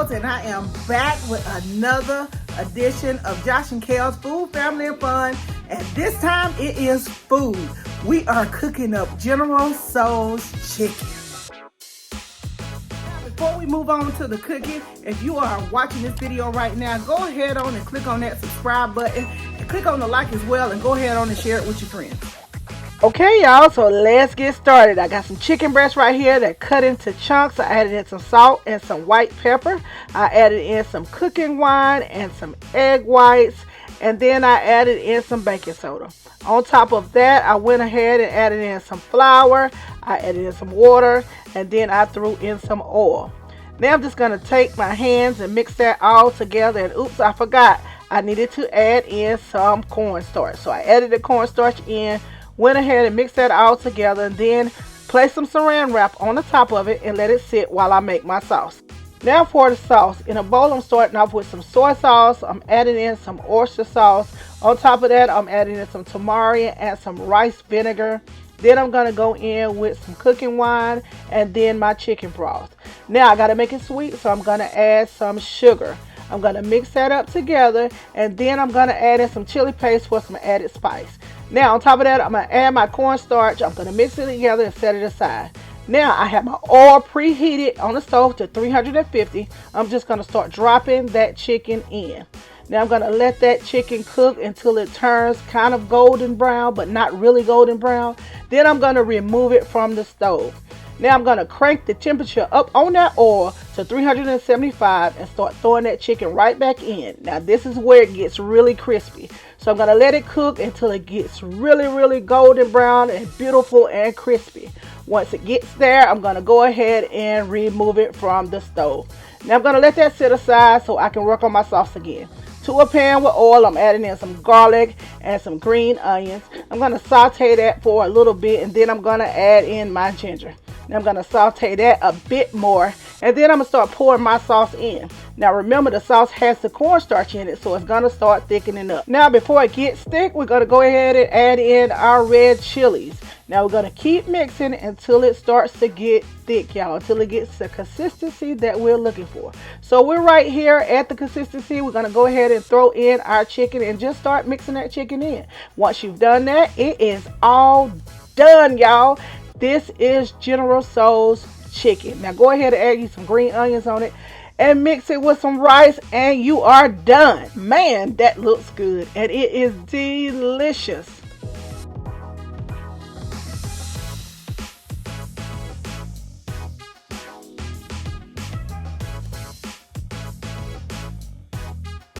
Kellz, and I am back with another edition of Josh and Kellz Food, Family, and Fun. And this time it is food. We are cooking up General Tso's chicken. Now, before we move on to the cooking, if you are watching this video right now, go ahead on and click on that subscribe button and click on the like as well, and go ahead on and share it with your friends. Okay, y'all, so let's get started. I got some chicken breasts right here that cut into chunks. I added in some salt and some white pepper. I added in some cooking wine and some egg whites, and then I added in some baking soda. On top of that, I went ahead and added in some flour. I added in some water, and then I threw in some oil. Now I'm just going to take my hands and mix that all together. And oops, I forgot. I needed to add in some cornstarch. So I added the cornstarch in. Went ahead and mixed that all together, and then place some saran wrap on the top of it and let it sit while I make my sauce. Now for the sauce. In a bowl, I'm starting off with some soy sauce. I'm adding in some oyster sauce. On top of that, I'm adding in some tamari and some rice vinegar. Then I'm going to go in with some cooking wine and then my chicken broth. Now I got to make it sweet, so I'm going to add some sugar. I'm going to mix that up together, and then I'm going to add in some chili paste for some added spice. Now on top of that, I'm going to add my cornstarch. I'm going to mix it together and set it aside. Now I have my oil preheated on the stove to 350. I'm just going to start dropping that chicken in. Now I'm going to let that chicken cook until it turns kind of golden brown, but not really golden brown. Then I'm going to remove it from the stove. Now I'm going to crank the temperature up on that oil to 375 and start throwing that chicken right back in. Now this is where it gets really crispy. So I'm going to let it cook until it gets really golden brown and beautiful and crispy. Once it gets there, I'm going to go ahead and remove it from the stove. Now I'm going to let that sit aside so I can work on my sauce again. To a pan with oil, I'm adding in some garlic and some green onions. I'm going to saute that for a little bit, and then I'm going to add in my ginger. Now I'm going to saute that a bit more, and then I'm going to start pouring my sauce in. Now remember, the sauce has the cornstarch in it, so it's going to start thickening up. Now before it gets thick, we're going to go ahead and add in our red chilies. Now we're going to keep mixing until it starts to get thick, y'all, until it gets the consistency that we're looking for. So we're right here at the consistency. We're going to go ahead and throw in our chicken and just start mixing that chicken in. Once you've done that, it is all done, y'all. This is General Tso's chicken. Now go ahead and add you some green onions on it and mix it with some rice, and you are done. Man, that looks good, and it is delicious.